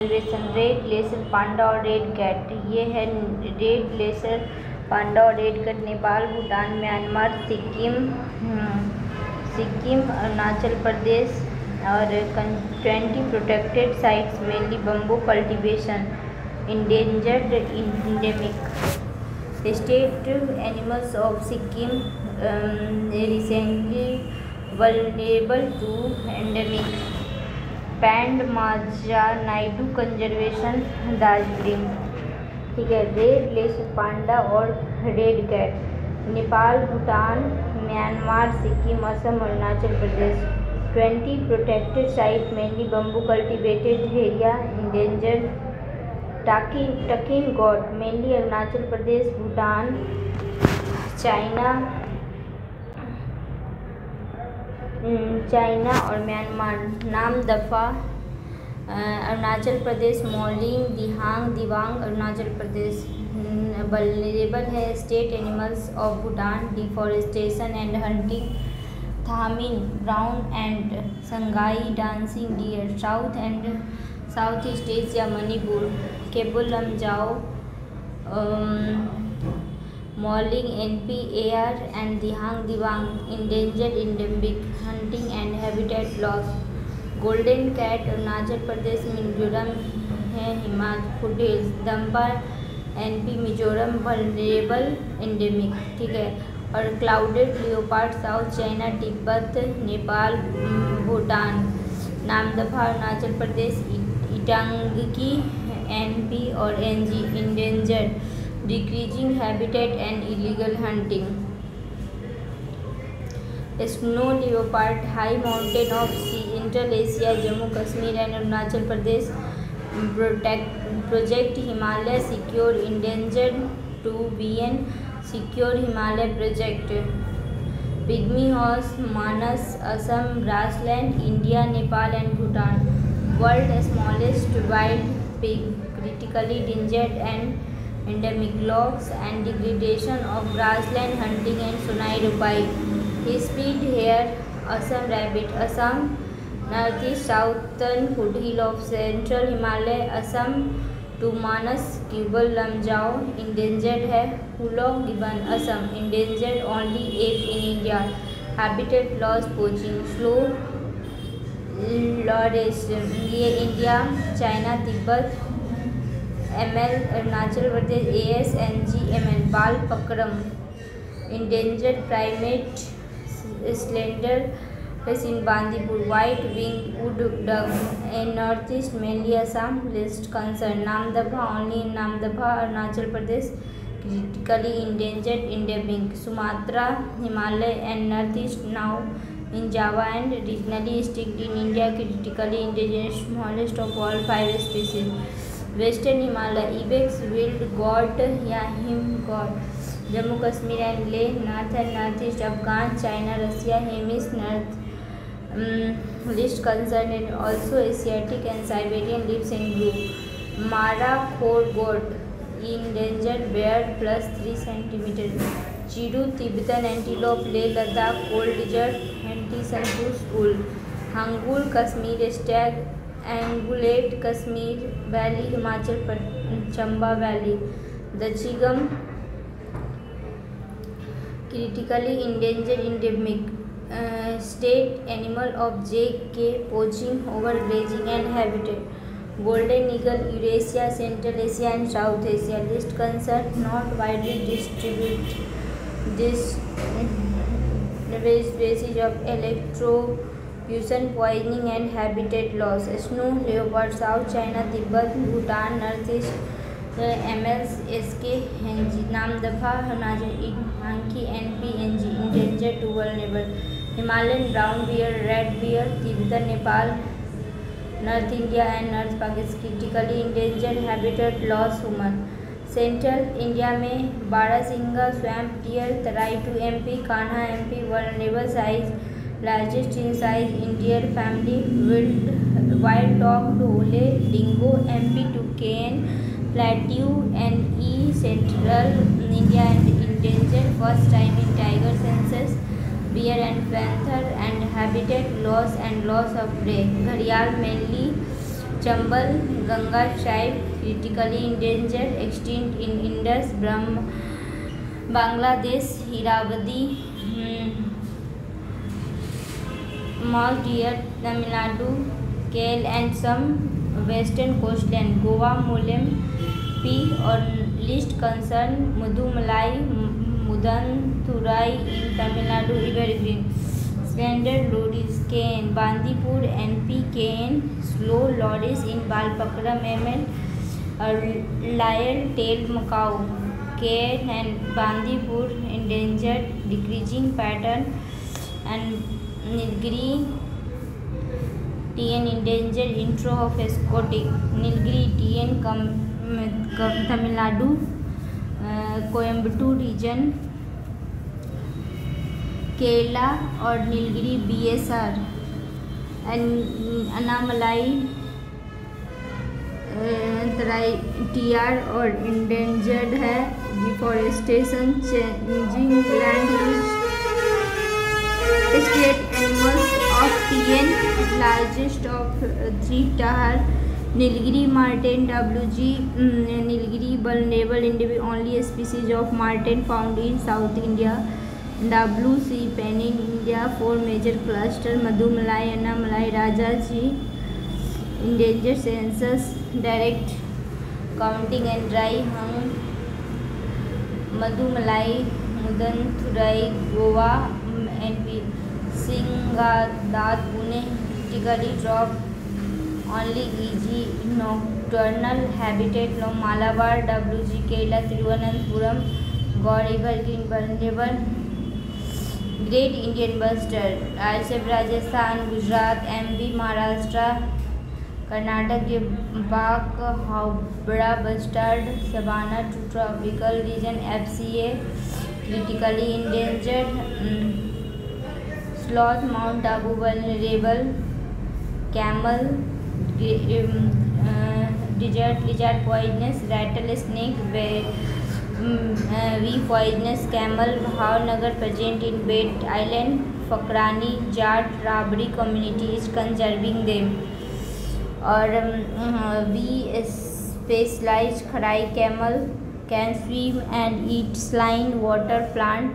Red glacier panda और red cat. ये है रेड ग्लेशियर पांडा और red cat Nepal, Bhutan, Myanmar, Sikkim, Arunachal Pradesh और 20 protected sites mainly bamboo cultivation, endangered endemic. State animals of Sikkim recently vulnerable to endemic. पैंड माजा Naidu conservation Darjeeling. ठीक है, रेड ग्लेशियर पांडा और red cat Nepal, Bhutan, Myanmar, Sikkim, Assam, Arunachal Pradesh. 20 protected site mainly bamboo cultivated area, endangered. Takin goat mainly Arunachal Pradesh, Bhutan, China और Myanmar. Namdapha Arunachal प्रदेश, Mouling, Dibang Arunachal Pradesh. Vulnerable है। State animals of Bhutan deforestation and hunting, thamin, brown and sangai dancing deer. South east Asia Manipur, Keibul Lamjao, Mouling, NP, AR and Dibang endangered endemic, hunting and habitat loss. Golden cat Arunachal Pradesh, Mizoram है, Himachal footage, Dampa NP, Mizoram vulnerable endemic. ठीक है, और clouded leopard south China, Tibet, Nepal, Bhutan. Namdapha Arunachal Pradesh, इटांगी NP और NG endangered, decreasing habitat and illegal hunting. Snow leopard high mountain of central Asia, Jammu Kashmir and Arunachal Pradesh. Project Himalaya secure endangered to BN secure Himalaya project. Pygmy horse, Manas, Assam, grassland, India, Nepal and Bhutan. World smallest wild pig, critically endangered and endemic, loss and degradation of grassland hunting and Sonai Rupai. Speed hare, Assam rabbit, Assam, northeast southern foothill of central Himalaya, Assam to Manas, Keble Lamjao, endangered है। Hulong gibbon, Assam, endangered only 8 in India. Habitat loss, poaching, slow lorest, ये India, China, Tibet. ML Arunachal Pradesh, ASNG ML, Balpakram, endangered primate, slender in Bandipur, white wing wood duck in north east mainly Assam. Least concern Namdapha only in Namdapha Arunachal Pradesh, critically endangered endemic, Sumatra, Himalaya and north east, now in Java and regionally extinct in India, critically endangered, smallest of all 5 species. Western Himalaya, ibex wild goat या हिम goat, Jammu Kashmir and ले, north and north east Afghan, China, Russia, Hemis north. Least concern and also Asiatic and Siberian lives in group. Markhor goat, endangered bear +3 centimetre. Chiru, Tibetan antelope, Leh Ladakh, cold desert, एंटीसनपूस उल। Hangul, Kashmir stag, ungulate, Kashmir valley, Himachal Chamba valley. Dachigam, critically endangered endemic. State animal of JK, poaching, overgrazing and habitat. Golden eagle, Eurasia, central Asia and south Asia. Least concern not widely distributed species of electrocution, poisoning and habitat loss. Snow leopard, South China, Tibet, Bhutan, Northeast MLs SK Henji, Namdapha Arunachal, hockey NP NG, endangered to vulnerable. Himalayan brown bear, red bear, Tibetan, Nepal, North India and North Pakistan, critically endangered, habitat loss, human. Central India में barasingha, swamp deer, Terai to MP, Kanha MP, vulnerable size, largest in size, Indian family, wild dog, dhole, dingo, MP to KN, plateau and central India and endangered, first time in tiger census, bear and panther and habitat loss and loss of prey. घड़ियाल mainly Chambal Ganga tribe critically endangered, extinct in Indus, Bangladesh, Irrawaddy, small deer, Tamil Nadu, Kale and some western coastland, Goa, Mollem, P or least concern, Mudumalai, Mudanthurai in Tamil Nadu, Evergreen, Standard lorries, Cane, Bandipur, NP, Cane, slow lorries in Balpakram, ML, lyre-tailed macaw, Cane and Bandipur, endangered, decreasing pattern, and Nilgiri TN endangered, intro of exotic, Nilgiri TN Tamil Nadu, Coimbatore region, Kerala और Nilgiri BSR, Anamalai TR और endangered है, deforestation, changing land use, state animals of TN, largest of 3 tahar, Nilgiri marten WG, Nilgiri vulnerable individual, only species of marten found in South India, WC pan in India, 4 major cluster, Madhumalai, Annamalai, Rajaji, endangered census, direct counting and dry hung, Madhumalai, Mudanthurai, Goa, NP, Singadat, Pune, critically dropped, only EG, nocturnal habitat, Malabar, WG, Kerala, Thiruvananthapuram, Gaur River, Green vulnerable, Great Indian Bustard, Rajasthan, Gujarat, MP, Maharashtra, Karnataka, Bak, Haubra Bustard, Savannah to tropical region, FCA, critically endangered, Sloth, Mount Abu vulnerable, Camel, desert lizard poisonous, rattlesnake, V poisonous, camel, Bhavnagar present in Bet Island, Fakrani, Jat, Rabri community is conserving them, और V specialized Kharai camel can swim and eat slime, water plant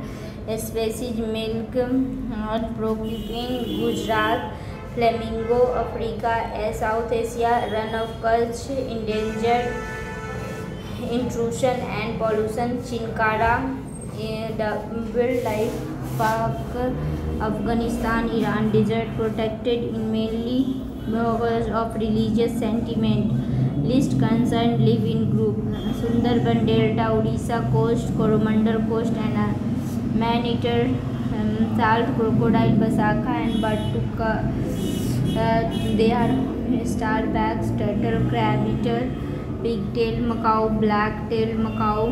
species, milk, Procupine, Gujarat, flamingo, Africa, South Asia, run of Kutch, endangered, intrusion and pollution, Chinkara, wildlife park, Afghanistan, Iran, desert protected in mainly because of religious sentiment, least concerned live in group, Sundarban Delta, Odisha coast, Coromandel coast, and man-eater, salt crocodile, Basaka and Batuka, they are starbacks, turtle, crab-eater, pigtail macaw, black-tailed macaw,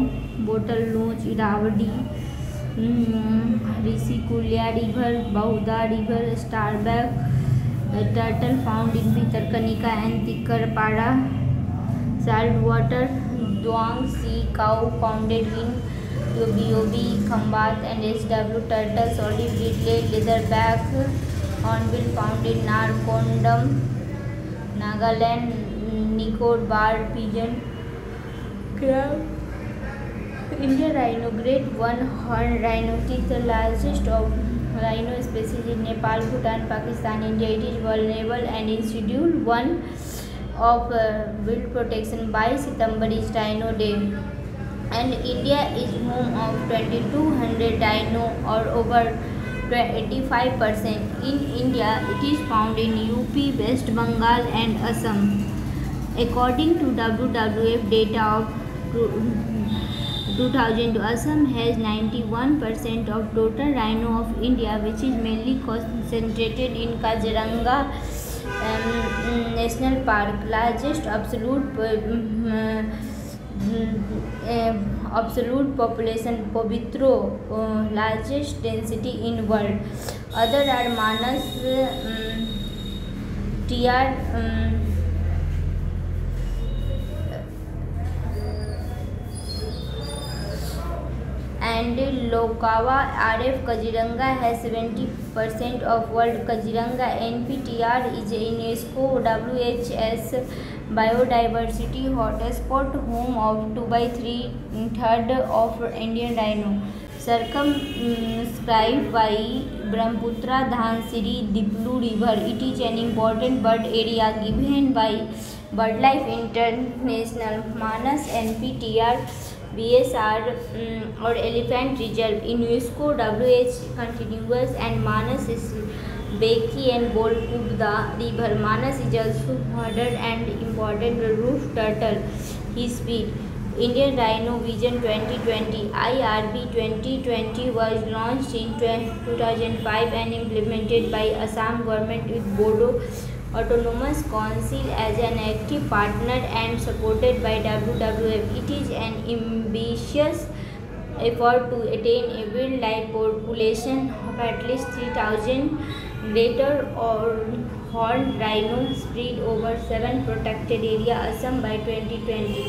bottlenose, Irrawaddy, Rishikulya river, Bahuda river, starback, turtle found in Bhitarkanika and Tikkarpara, saltwater, Duang sea cow founded in Yobi, Khambat and SW, turtles, olive ridley, leatherback, hornbill found in Narcondam, Nagaland, Nicobar pigeon, crab, Indian rhino, great one-horned rhino, is the largest of rhino species in Nepal, Bhutan, Pakistan, India. It is vulnerable and in Schedule 1 of Wild Protection by September is Rhino Day. And India is home of 2200 rhino or over 85%. In India, it is found in UP, West Bengal and Assam. According to WWF data of 2000, Assam has 91% of total rhino of India, which is mainly concentrated in Kaziranga National Park, largest absolute population, Povitro, largest density in world. Other are Manas, TR, and Lokawa. RF Kaziranga has 70% of world Kaziranga. NPTR is a UNESCO WHS biodiversity hotspot, home of 2/3 of Indian rhino, circumscribed by Brahmaputra, Dhansiri, Diplu river. It is an important bird area given by BirdLife International, Manas NPTR, BSR or Elephant Reserve in UNESCO, WH continuous, and Manas is Beki and Bolkubda river. Manas is also modern and important roof turtle. His speed. Indian Rhino Vision 2020 IRB 2020 was launched in 2005 and implemented by Assam government with Bodo Autonomous Council as an active partner and supported by WWF. It is an ambitious effort to attain a wildlife population of at least 3,000 greater or horned rhino spread over 7 protected areas Assam by 2020.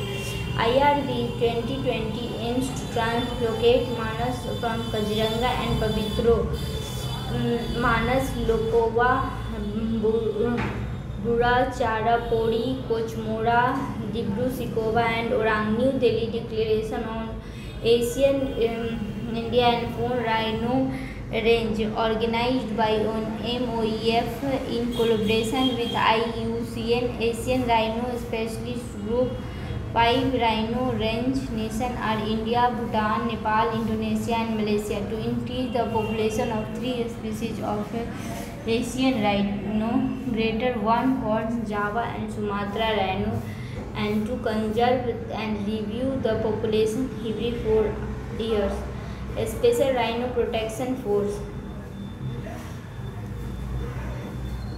IRB 2020 aims to translocate Manas from Kaziranga and Pavitro, Manas, Lokova, Burachara, Pori, Kochmora, Dibru-Sakhova and Orang. New Delhi Declaration on Asian, India and Four Rhino Range, organized by MOEF in collaboration with IUCN, Asian Rhino Specialist Group. 5 rhino range nations are India, Bhutan, Nepal, Indonesia and Malaysia. To increase the population of 3 species of Asian rhino, greater one horn, Java and Sumatra rhino, and to conserve and review the population every 4 years. A special rhino protection force.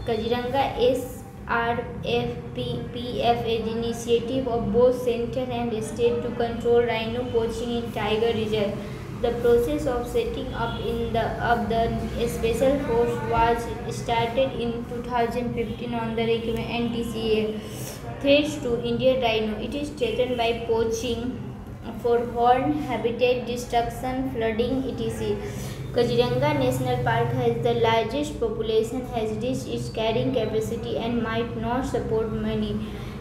Kaziranga SRFPF is initiative of both center and state to control rhino poaching in tiger reserve. The process of setting up the special force was started in 2015 on the recommendation NTCA. Threats to Indian rhino. It is threatened by poaching for horn, habitat destruction, flooding, etc. Kaziranga National Park has the largest population, has reached its carrying capacity and might not support many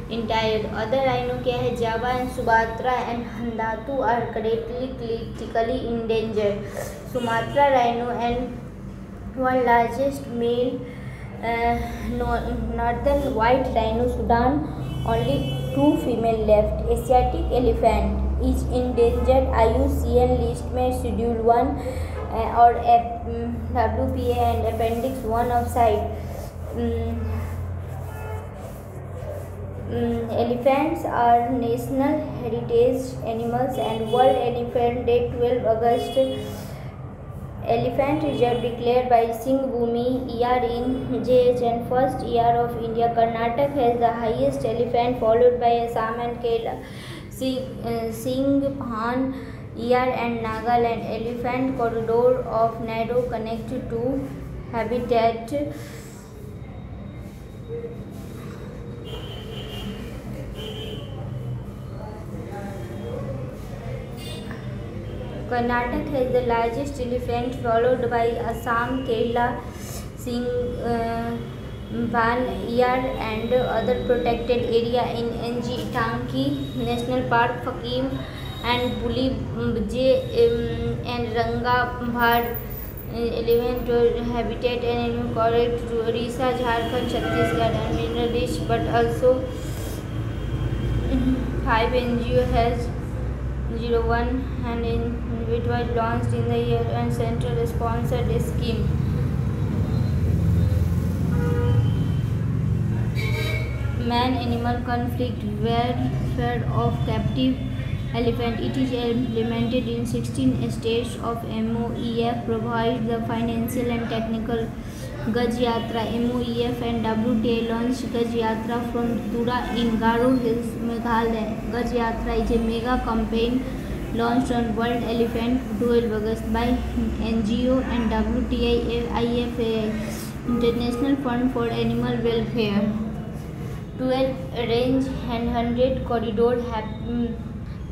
entire. Other rhino क्या है? Java and Sumatra and Handatu are critically endangered. Sumatra rhino and one largest male northern white rhino Sudan, only 2 female left. Asiatic elephant is endangered. IUCN list में Schedule 1 और WPA and Appendix 1 of site. Elephants are national heritage animals and World Elephant Day 12 August. Elephant Reserve declared by Singh Bhumi year in JHN first year of India. Karnataka has the highest elephant, followed by Assam and Kerala. Singhan year and Nagaland. Elephant corridor of narrow connected to habitat. Karnataka has the largest elephant, followed by Assam, Kerala, Singhan year and other protected area in NG Tanki National Park, Fakim and Pulibje and Rangabhar. 11 habitat and animal correct to Orissa, Jharkhand, Chhattisgarh and mineral rich, but also 5 NGO has 01 and it was launched in the year and central sponsored scheme. Man-animal conflict, welfare of captive elephant. It is implemented in 16 states of MOEF, provides the financial and technical. Gaj Yatra. MOEF and WTA launched Gaj Yatra from Tura in Garo Hills, Meghalaya. Gaj Yatra is a mega campaign launched on World Elephant 12 August by NGO and WTI IFAI, International Fund for Animal Welfare. 12 range and 100 corridor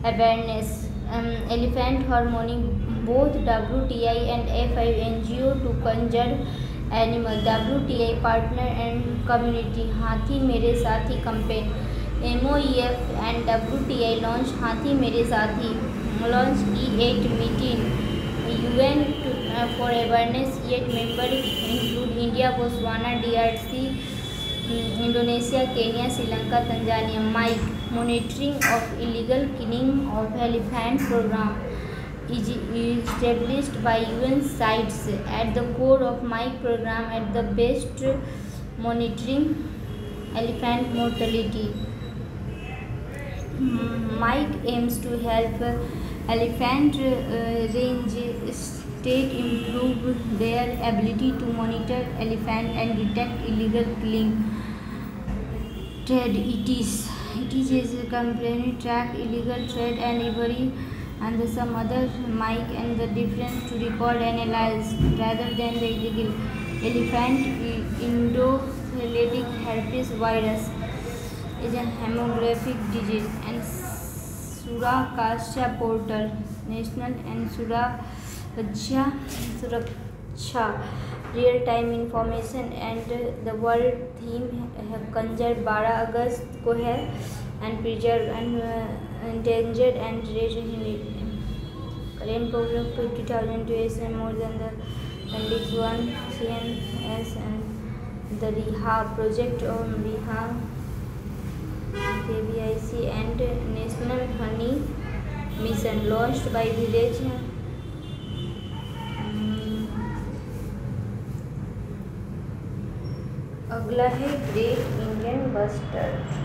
awareness. Elephant harmony. Both WTI and F5 NGO to conserve animal. WTI partner and community. Hathi Mere Sathi campaign. MOEF and WTI launched Hathi Mere Sathi, launched E8 meeting, UN for awareness, yet members include India, Botswana, DRC, Indonesia, Kenya, Sri Lanka, Tanzania. MIKE, monitoring of illegal killing of elephant program, is established by UN sites at the core of MIKE program at the best monitoring elephant mortality. MIKE aims to help elephant range state improve their ability to monitor elephant and detect illegal killing trade. It is a company track illegal trade and ivory and some other MIKE and the difference to record and analyze rather than the illegal elephant endothelitic herpes virus is a hemorrhagic disease, and Suraksha portal, national and Suraksha real-time information and the world theme conserve 12 अगस्त को है and preserve and endangered and current program to 2000 US and more than the Appendix 1 CNS and the RIHA project on RIHA KVIC and National Honey Mission launched by Village अगला है great Indian bustard.